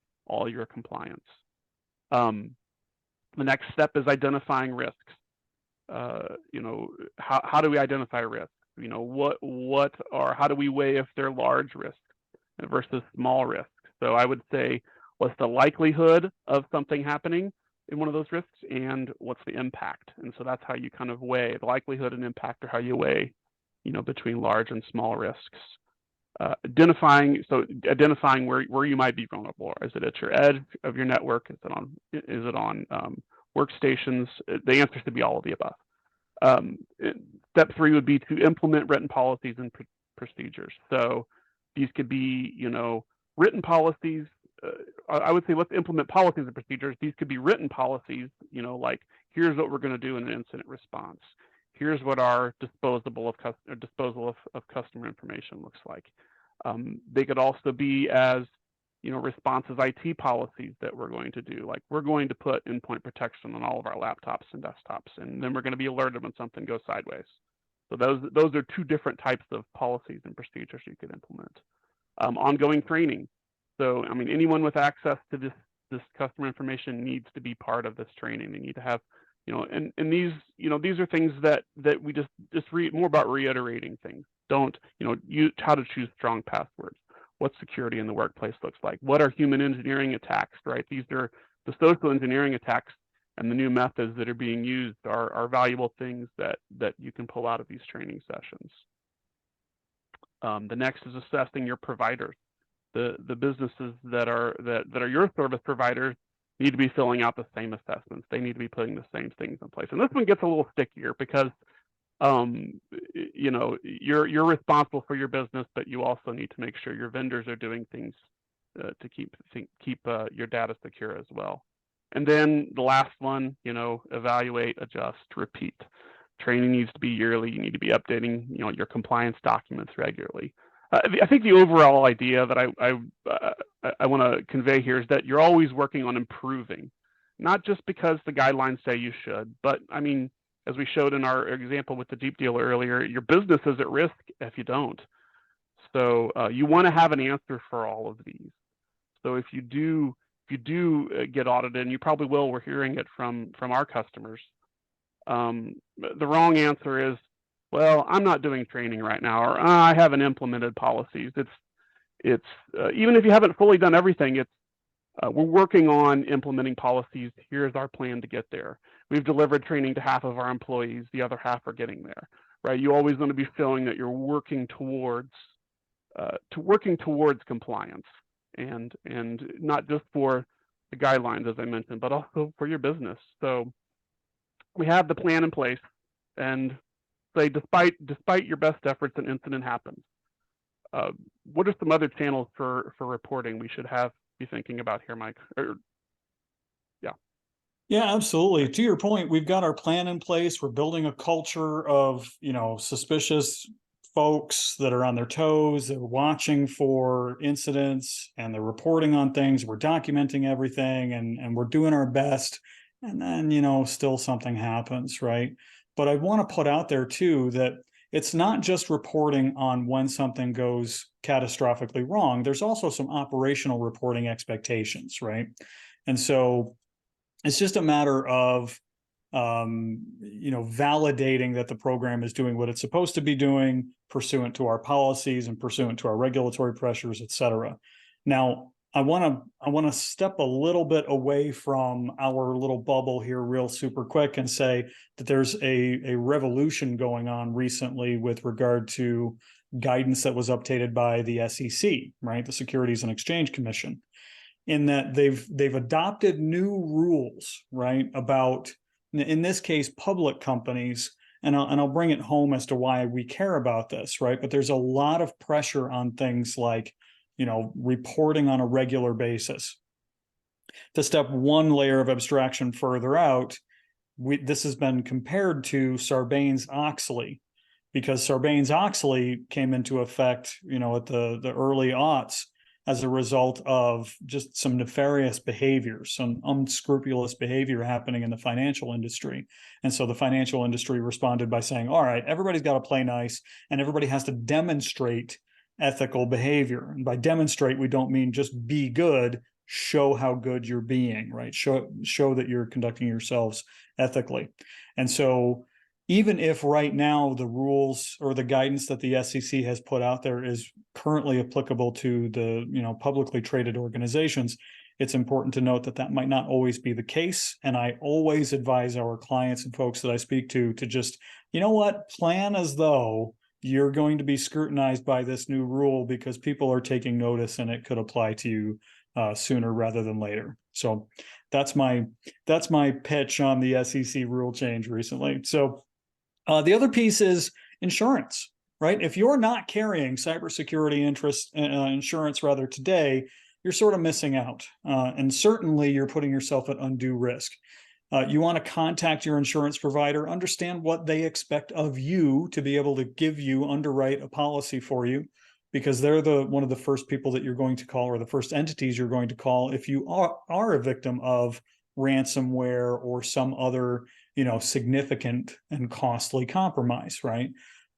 compliance. The next step is identifying risks. How do we identify risks? How do we weigh if they're large risks versus small risks? So I would say, what's the likelihood of something happening in one of those risks, and what's the impact? And so that's how you kind of weigh the likelihood and impact, or how you weigh, between large and small risks. Identifying where you might be vulnerable. Is it at your edge of your network? Is it on workstations? The answer should be all of the above. Step 3 would be to implement written policies and procedures. So these could be, written policies. I would say let's implement policies and procedures. These could be written policies, like here's what we're going to do in an incident response. Here's what our disposal of customer information looks like. They could also be as responses IT policies that we're going to do. Like, we're going to put endpoint protection on all of our laptops and desktops, and then we're going to be alerted when something goes sideways. So those are two different types of policies and procedures you could implement. Ongoing training. So, I mean, anyone with access to this customer information needs to be part of this training. They need to have, and these, these are things that we just read more about reiterating things. Don't, how to choose strong passwords, what security in the workplace looks like, what are human engineering attacks, right? These are the social engineering attacks, and the new methods that are being used are valuable things that you can pull out of these training sessions. The next is assessing your providers. The businesses that are your service providers need to be filling out the same assessments. They need to be putting the same things in place. And this one gets a little stickier because you're responsible for your business, but you also need to make sure your vendors are doing things to keep your data secure as well. And then the last one, evaluate, adjust, repeat. Training needs to be yearly. You need to be updating, your compliance documents regularly. I think the overall idea that I want to convey here is that you're always working on improving, not just because the guidelines say you should, but I mean, as we showed in our example with the Jeep dealer earlier, your business is at risk if you don't. So you want to have an answer for all of these. So if you do get audited, and you probably will, we're hearing it from our customers. The wrong answer is, well, I'm not doing training right now, or I haven't implemented policies. It's even if you haven't fully done everything, it's we're working on implementing policies. Here's our plan to get there. We've delivered training to half of our employees. The other half are getting there, right? You always want to be showing that you're working towards compliance, and not just for the guidelines, as I mentioned, but also for your business. So we have the plan in place, and say, despite your best efforts, an incident happens. What are some other channels for reporting we should be thinking about here, Mike? Yeah, absolutely. To your point, we've got our plan in place. We're building a culture of, suspicious folks that are on their toes. They're watching for incidents and they're reporting on things. We're documenting everything, and we're doing our best. And then, still something happens, right? But I want to put out there too that it's not just reporting on when something goes catastrophically wrong. There's also some operational reporting expectations, right? And so it's just a matter of validating that the program is doing what it's supposed to be doing, pursuant to our policies and pursuant to our regulatory pressures, et cetera. Now, I want to step a little bit away from our little bubble here real super quick and say that there's a revolution going on recently with regard to guidance that was updated by the SEC, right? The Securities and Exchange Commission, in that they've adopted new rules, right, about, in this case, public companies. And I'll bring it home as to why we care about this, right? But there's a lot of pressure on things like, reporting on a regular basis. To step one layer of abstraction further out, this has been compared to Sarbanes-Oxley, because Sarbanes-Oxley came into effect, at the early aughts, as a result of just some nefarious behavior, some unscrupulous behavior happening in the financial industry. And so the financial industry responded by saying, all right, everybody's got to play nice, and everybody has to demonstrate ethical behavior. And by demonstrate, we don't mean just be good, show how good you're being, right? Show that you're conducting yourselves ethically. And so even if right now the rules or the guidance that the SEC has put out there is currently applicable to the publicly traded organizations, it's important to note that that might not always be the case. And I always advise our clients and folks that I speak to just, plan as though you're going to be scrutinized by this new rule, because people are taking notice and it could apply to you sooner rather than later. So that's my pitch on the SEC rule change recently. So the other piece is insurance, right? If you're not carrying cybersecurity insurance rather today, you're sort of missing out. And certainly you're putting yourself at undue risk. You want to contact your insurance provider, understand what they expect of you to be able to give you, underwrite a policy for you. because they're one of the first people that you're going to call, or the first entities you're going to call if you are a victim of ransomware or some other, significant and costly compromise, right?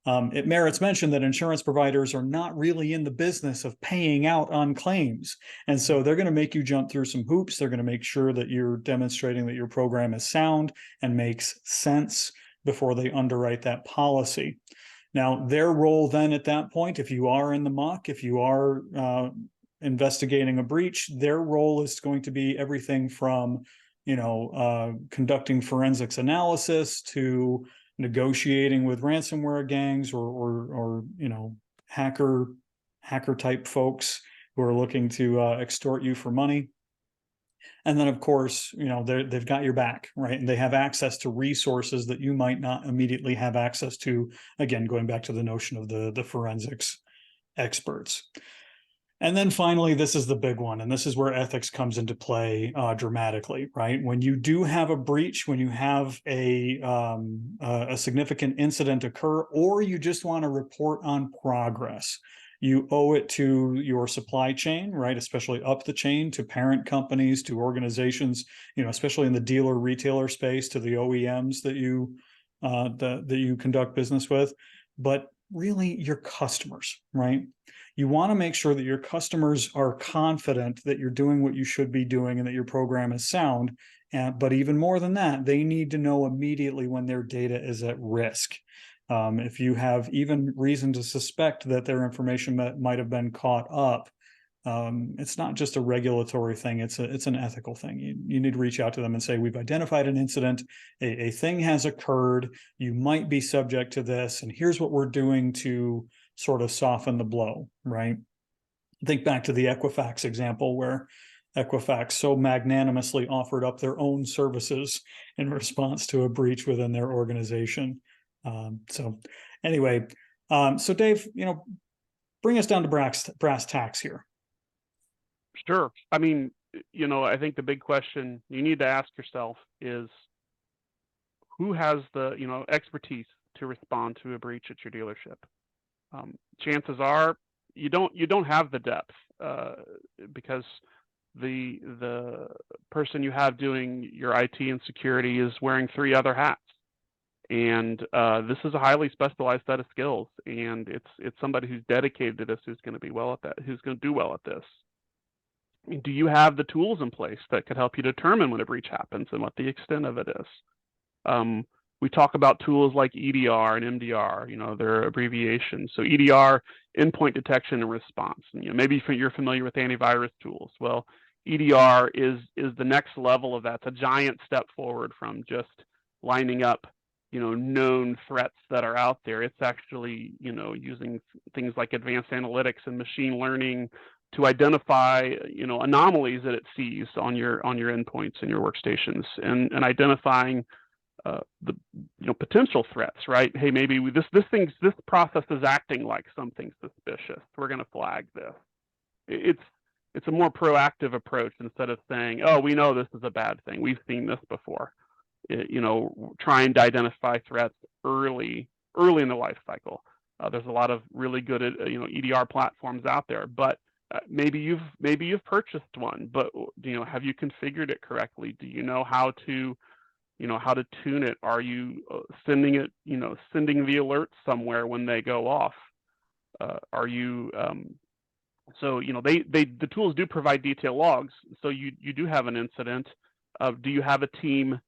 It merits mention that insurance providers are not really in the business of paying out on claims. And so they're going to make you jump through some hoops. They're going to make sure that you're demonstrating that your program is sound and makes sense before they underwrite that policy. Now, their role then at that point, if you are in the muck, if you are investigating a breach, their role is going to be everything from, conducting forensics analysis to negotiating with ransomware gangs or hacker type folks who are looking to extort you for money. And then, of course, they've got your back, right? And they have access to resources that you might not immediately have access to. Again, going back to the notion of the forensics experts. And then finally, this is the big one, and this is where ethics comes into play dramatically, right? When you do have a breach, when you have a significant incident occur, or you just want to report on progress, you owe it to your supply chain, right? Especially up the chain to parent companies, to organizations, especially in the dealer retailer space, to the OEMs that you conduct business with, but really your customers, right? You want to make sure that your customers are confident that you're doing what you should be doing and that your program is sound. But even more than that, they need to know immediately when their data is at risk. If you have even reason to suspect that their information might have been caught up, it's not just a regulatory thing, it's an ethical thing. You need to reach out to them and say, we've identified an incident, a thing has occurred, you might be subject to this, and here's what we're doing to sort of soften the blow, right? Think back to the Equifax example where Equifax so magnanimously offered up their own services in response to a breach within their organization. So anyway, so Dave, bring us down to brass tacks here. Sure. I mean, I think the big question you need to ask yourself is, who has the, expertise to respond to a breach at your dealership? Chances are you don't have the depth, because the person you have doing your IT and security is wearing 3 other hats. And this is a highly specialized set of skills, and it's somebody who's dedicated to this, who's going to be well at that, who's going to do well at this. I mean, do you have the tools in place that could help you determine when a breach happens and what the extent of it is? We talk about tools like EDR and MDR, they're abbreviations. So EDR, endpoint detection and response. And, maybe you're familiar with antivirus tools. Well, EDR is the next level of that. It's a giant step forward from just lining up, known threats that are out there. It's actually, using things like advanced analytics and machine learning to identify, anomalies that it sees on your endpoints and your workstations, and identifying the potential threats, right? Hey, maybe this process is acting like something suspicious. We're going to flag this. It's a more proactive approach instead of saying, oh, we know this is a bad thing, we've seen this before. Trying to identify threats early in the life cycle. There's a lot of really good EDR platforms out there, but maybe you've purchased one, but have you configured it correctly? Do you know how to tune it? Are you sending the alerts somewhere when they go off? Are you so the tools do provide detailed logs, so you do have an incident. Do you have a team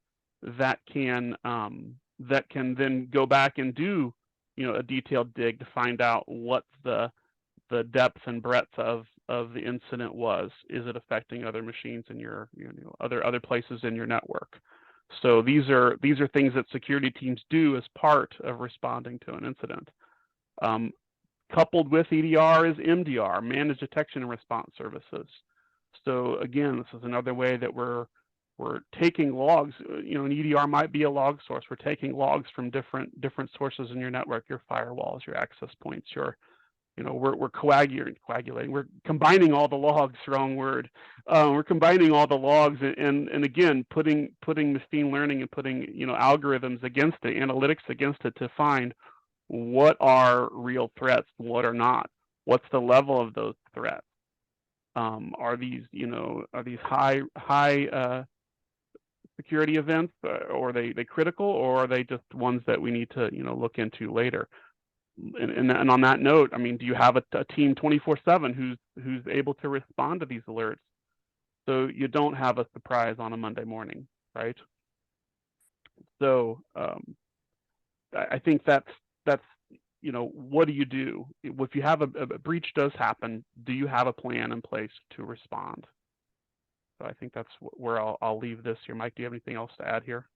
that can then go back and do a detailed dig to find out what the depth and breadth of the incident was? Is it affecting other machines in your other places in your network? So these are things that security teams do as part of responding to an incident. Coupled with EDR is MDR, Managed Detection and Response Services. So again, this is another way that we're taking logs. An EDR might be a log source. We're taking logs from different sources in your network, your firewalls, your access points, we're coagulating. We're combining all the logs, wrong word. We're combining all the logs and again, putting machine learning and putting, algorithms against it, analytics against it to find what are real threats, what are not. What's the level of those threats? Are these, high security events, or are they critical, or are they just ones that we need to, look into later? And on that note, I mean, do you have a team 24/7 who's able to respond to these alerts, so you don't have a surprise on a Monday morning, right? So I think that's what do you do if you have a breach does happen? Do you have a plan in place to respond? So I think that's where I'll leave this here. Mike, do you have anything else to add here?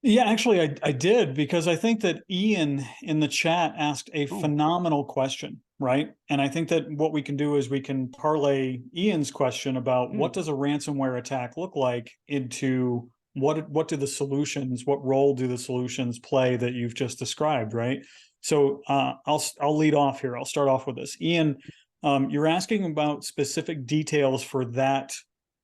Yeah, actually, I did, because I think that Ian in the chat asked a phenomenal question, right? And I think that what we can do is we can parlay Ian's question about what does a ransomware attack look like into what do the solutions, what role do the solutions play that you've just described, right? So I'll lead off here. I'll start off with this. Ian, you're asking about specific details for that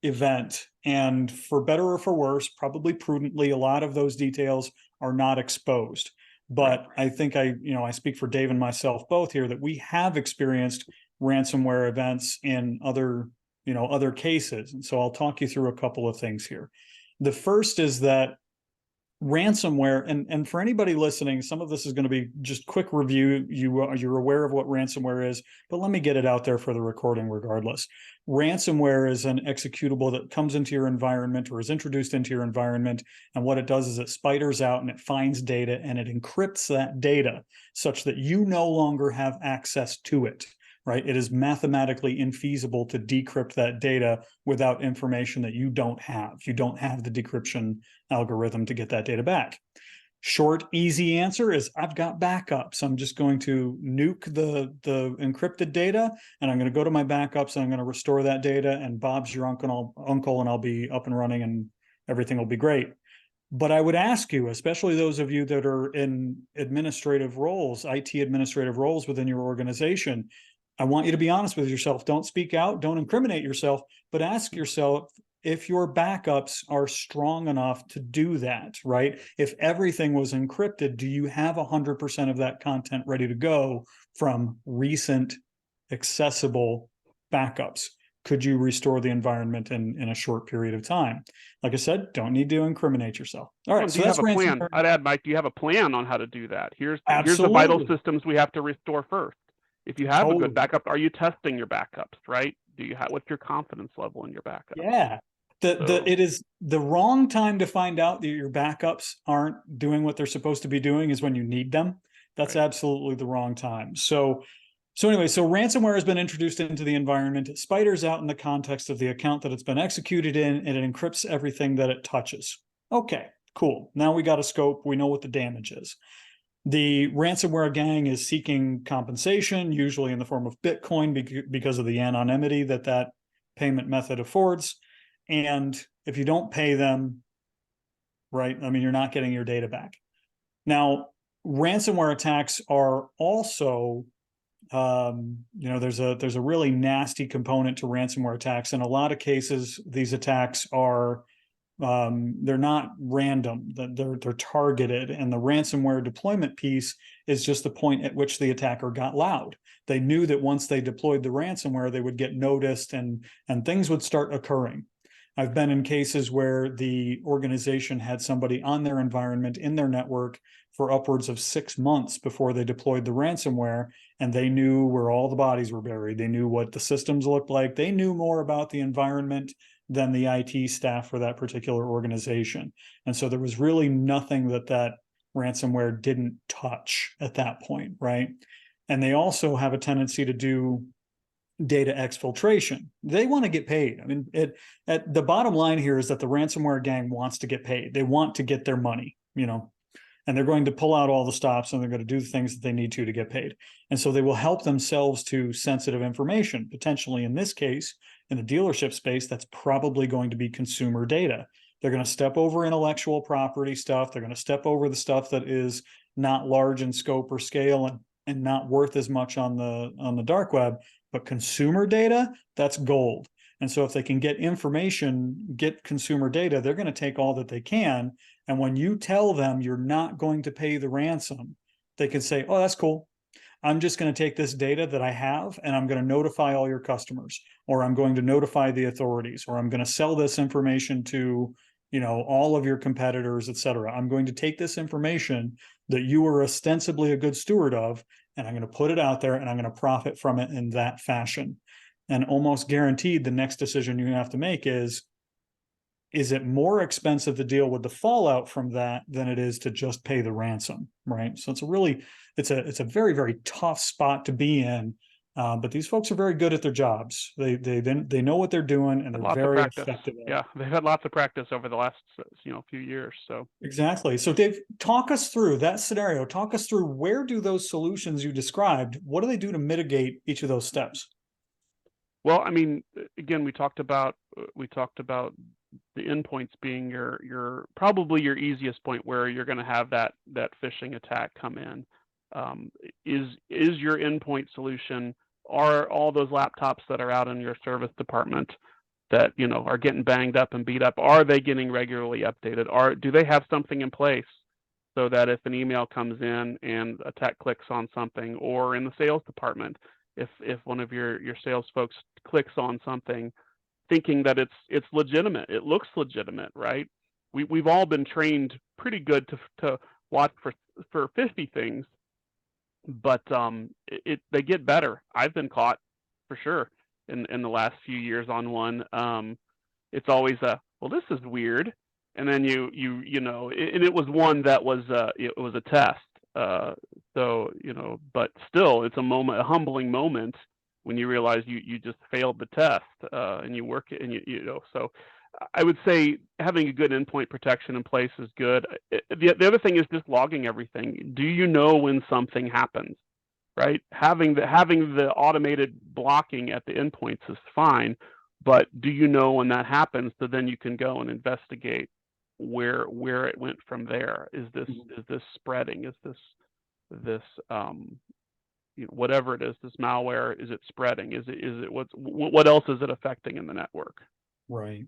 event, and for better or for worse, probably prudently, a lot of those details are not exposed. But I think I speak for Dave and myself both here, that we have experienced ransomware events in other cases. And so I'll talk you through a couple of things here. The first is that ransomware, and for anybody listening, some of this is going to be just quick review. You're aware of what ransomware is, but let me get it out there for the recording regardless. Ransomware is an executable that comes into your environment or is introduced into your environment, and what it does is it spiders out and it finds data and it encrypts that data such that you no longer have access to it. Right? It is mathematically infeasible to decrypt that data without information that you don't have. You don't have the decryption algorithm to get that data back. Short, easy answer is I've got backups. I'm just going to nuke the encrypted data, and I'm going to go to my backups and I'm going to restore that data, and Bob's your uncle, and I'll be up and running and everything will be great. But I would ask you, especially those of you that are in administrative roles, IT administrative roles within your organization, I want you to be honest with yourself. Don't speak out, don't incriminate yourself, but ask yourself if your backups are strong enough to do that, right? If everything was encrypted, do you have 100% of that content ready to go from recent accessible backups? Could you restore the environment in a short period of time? Like I said, don't need to incriminate yourself. All right, so that's a plan. I'd add, Mike, do you have a plan on how to do that? Here's the vital systems we have to restore first. If you have a good backup, are you testing your backups, right? What's your confidence level in your backup? Yeah. It is the wrong time to find out that your backups aren't doing what they're supposed to be doing is when you need them. That's absolutely the wrong time. So anyway, ransomware has been introduced into the environment. It spiders out in the context of the account that it's been executed in, and it encrypts everything that it touches. Okay, cool. Now we got a scope. We know what the damage is. The ransomware gang is seeking compensation, usually in the form of Bitcoin, because of the anonymity that payment method affords. And if you don't pay them, right, I mean, you're not getting your data back. Now, ransomware attacks are also, there's a really nasty component to ransomware attacks. In a lot of cases, these attacks are they're not random, they're targeted, and the ransomware deployment piece is just the point at which the attacker got loud. They knew that once they deployed the ransomware, they would get noticed and things would start occurring. I've been in cases where the organization had somebody on their environment in their network for upwards of 6 months before they deployed the ransomware, and they knew where all the bodies were buried. They knew what the systems looked like. They knew more about the environment than the IT staff for that particular organization. And so there was really nothing that ransomware didn't touch at that point, right? And they also have a tendency to do data exfiltration. They want to get paid. I mean, the bottom line here is that the ransomware gang wants to get paid. They want to get their money, and they're going to pull out all the stops, and they're going to do the things that they need to get paid. And so they will help themselves to sensitive information. Potentially in this case, in the dealership space, that's probably going to be consumer data. They're going to step over intellectual property stuff. They're going to step over the stuff that is not large in scope or scale and not worth as much on the dark web. But consumer data, that's gold. And so if they can get information, get consumer data, they're going to take all that they can. And when you tell them you're not going to pay the ransom, they can say, oh, that's cool. I'm just going to take this data that I have and I'm going to notify all your customers, or I'm going to notify the authorities, or I'm going to sell this information to, all of your competitors, et cetera. I'm going to take this information that you are ostensibly a good steward of, and I'm going to put it out there and I'm going to profit from it in that fashion. And almost guaranteed the next decision you have to make is it more expensive to deal with the fallout from that than it is to just pay the ransom, right? So it's a very, very tough spot to be in. But these folks are very good at their jobs. They know what they're doing, and they're Lots of very practice. effective at it. Yeah, they've had lots of practice over the last few years. So Exactly. So Dave, talk us through that scenario. Talk us through, where do those solutions you described, what do they do to mitigate each of those steps? well, I mean, again, we talked about the endpoints being your probably your easiest point where you're going to have that phishing attack come in. Is your endpoint solution, are all those laptops that are out in your service department that are getting banged up and beat up, are they getting regularly updated? Do they have something in place so that if an email comes in and a tech clicks on something, or in the sales department, if one of your sales folks clicks on something thinking that it's legitimate, it looks legitimate, right? We've all been trained pretty good to watch for 50 things, but they get better. I've been caught for sure in the last few years on one. It's always well, this is weird, and then and it was one that was it was a test. So but still, it's a humbling moment when you realize you just failed the test, and you work it, and so I would say having a good endpoint protection in place is good. The other thing is just logging everything. Do you know when something happens, right? Having the automated blocking at the endpoints is fine, but do you know when that happens, so then you can go and investigate where it went from there? Is this spreading? Is this whatever it is, this malware, is it spreading? Is it what else is it affecting in the network? Right.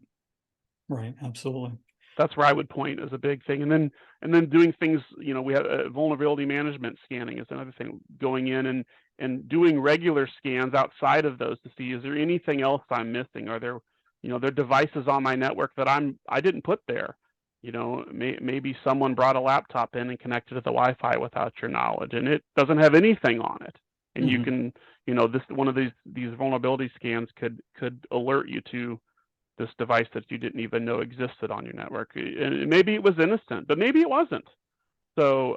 Absolutely. That's where I would point as a big thing. And then doing things, we have vulnerability management scanning is another thing, going in and doing regular scans outside of those to see, is there anything else I'm missing? Are there, there are devices on my network that I didn't put there? Maybe someone brought a laptop in and connected to the Wi-Fi without your knowledge, and it doesn't have anything on it. And you can, this one of these vulnerability scans could alert you to this device that you didn't even know existed on your network. And maybe it was innocent, but maybe it wasn't. So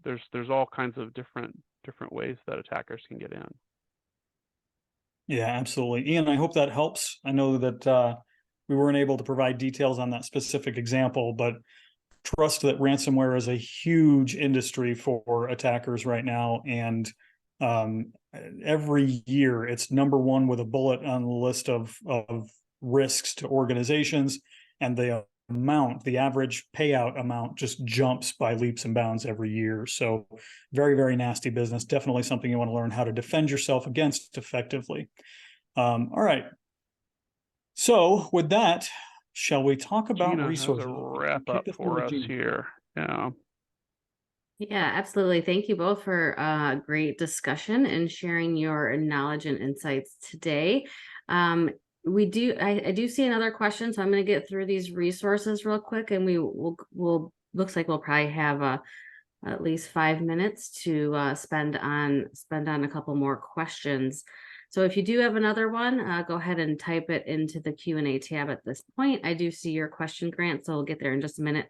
there's all kinds of different ways that attackers can get in. Yeah, absolutely. Ian, I hope that helps. I know that we weren't able to provide details on that specific example, but trust that ransomware is a huge industry for attackers right now. And every year it's number one with a bullet on the list of risks to organizations, and the average payout amount just jumps by leaps and bounds every year. So very, very nasty business. Definitely something you want to learn how to defend yourself against effectively. All right. So with that, shall we talk about Gina resources? has a wrap up for us here. Yeah. Yeah, absolutely. Thank you both for a great discussion and sharing your knowledge and insights today. I do see another question, so I'm going to get through these resources real quick, and we'll looks like we'll probably have at least 5 minutes to spend on a couple more questions. So if you do have another one, go ahead and type it into the Q&A tab at this point. I do see your question, Grant, so we'll get there in just a minute.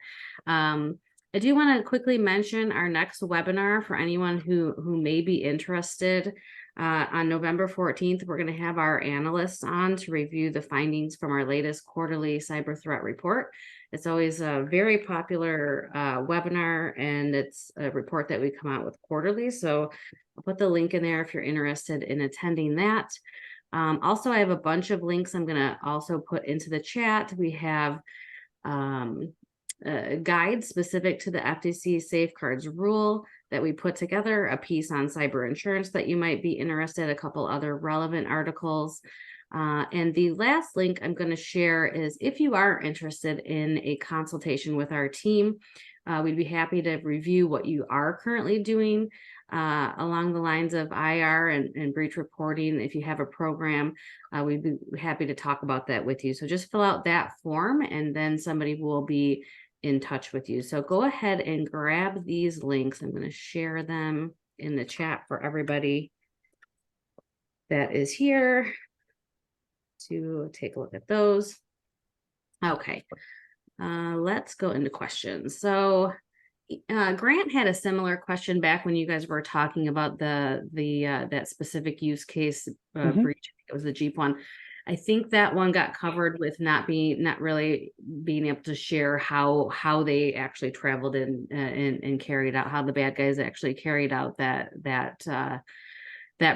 I do want to quickly mention our next webinar for anyone who may be interested. On November 14th, we're going to have our analysts on to review the findings from our latest quarterly cyber threat report. It's always a very popular webinar, and it's a report that we come out with quarterly. So I'll put the link in there if you're interested in attending that. Also, I have a bunch of links I'm going to also put into the chat. We have a guide specific to the FTC safeguards rule that we put together, a piece on cyber insurance that you might be interested, a couple other relevant articles. And the last link I'm going to share is, if you are interested in a consultation with our team, We'd be happy to review what you are currently doing along the lines of IR and breach reporting. If you have a program, we'd be happy to talk about that with you. So just fill out that form and then somebody will be in touch with you. So go ahead and grab these links. I'm going to share them in the chat for everybody that is here to take a look at those. Okay, let's go into questions. So Grant had a similar question back when you guys were talking about that specific use case breach. It was the Jeep one. I think that one got covered with not really being able to share how they actually traveled and carried out, how the bad guys actually carried out that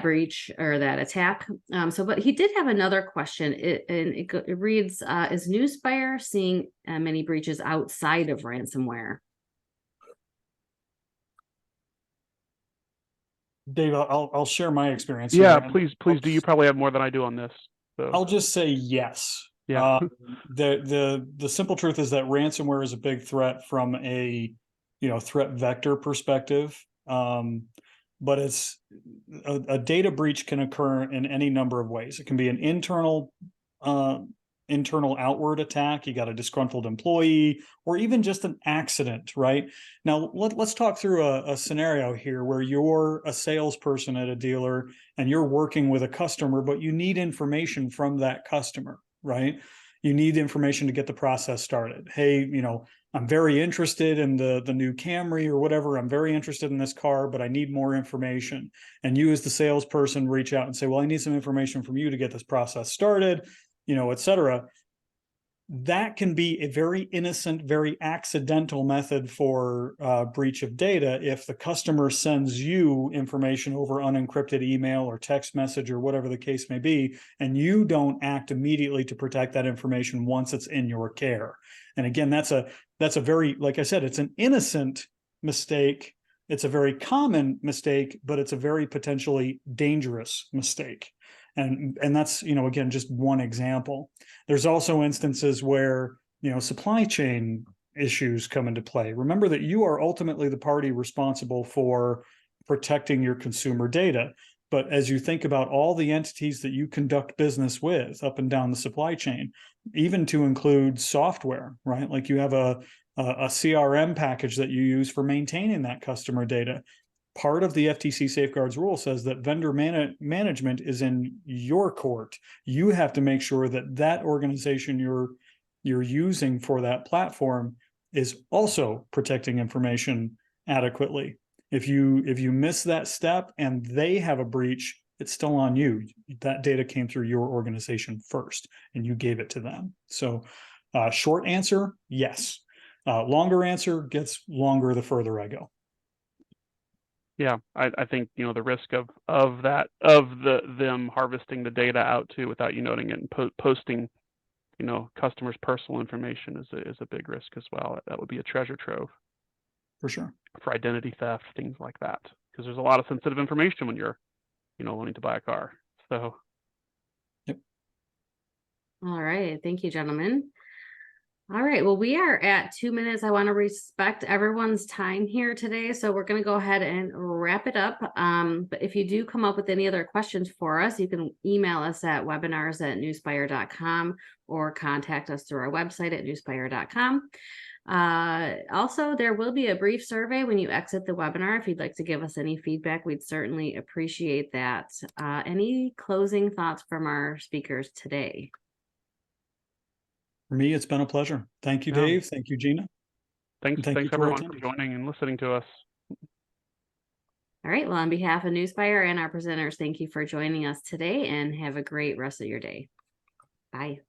breach or that attack. But he did have another question. It reads, is Newspire seeing many breaches outside of ransomware? Dave, I'll share my experience. Yeah, here. please do. You probably have more than I do on this. So. I'll just say yes. Yeah. The simple truth is that ransomware is a big threat from a threat vector perspective. But it's a data breach can occur in any number of ways. It can be an internal outward attack. You got a disgruntled employee, or even just an accident, right? Now let's talk through a scenario here where you're a salesperson at a dealer and you're working with a customer, but you need information from that customer, right? You need information to get the process started. Hey, I'm very interested in the new Camry or whatever. I'm very interested in this car, but I need more information. And you as the salesperson reach out and say, well, I need some information from you to get this process started, et cetera. That can be a very innocent, very accidental method for breach of data if the customer sends you information over unencrypted email or text message or whatever the case may be, and you don't act immediately to protect that information once it's in your care. And again, that's a very, like I said, it's an innocent mistake. It's a very common mistake, but it's a very potentially dangerous mistake. And that's, again, just one example. There's also instances where, supply chain issues come into play. Remember that you are ultimately the party responsible for protecting your consumer data. But as you think about all the entities that you conduct business with up and down the supply chain, even to include software, right? Like you have a CRM package that you use for maintaining that customer data. Part of the FTC safeguards rule says that vendor management is in your court. You have to make sure that that organization you're using for that platform is also protecting information adequately. If you miss that step and they have a breach, it's still on you. That data came through your organization first and you gave it to them. So short answer, yes. Longer answer gets longer the further I go. Yeah, I think the risk of them harvesting the data out too without you noting it and posting customers' personal information is a big risk as well. That would be a treasure trove for sure for identity theft, things like that, because there's a lot of sensitive information when you're wanting to buy a car. So yep. All right, thank you, gentlemen. All right, well, we are at 2 minutes. I want to respect everyone's time here today, so we're going to go ahead and wrap it up. But if you do come up with any other questions for us, you can email us at webinars@newspire.com or contact us through our website at newspire.com. Also, there will be a brief survey when you exit the webinar. If you'd like to give us any feedback, we'd certainly appreciate that. Any closing thoughts from our speakers today? For me, it's been a pleasure. Thank you, Dave. Thank you, Gina. Thanks you everyone for joining and listening to us. All right. Well, on behalf of Newspire and our presenters, thank you for joining us today and have a great rest of your day. Bye.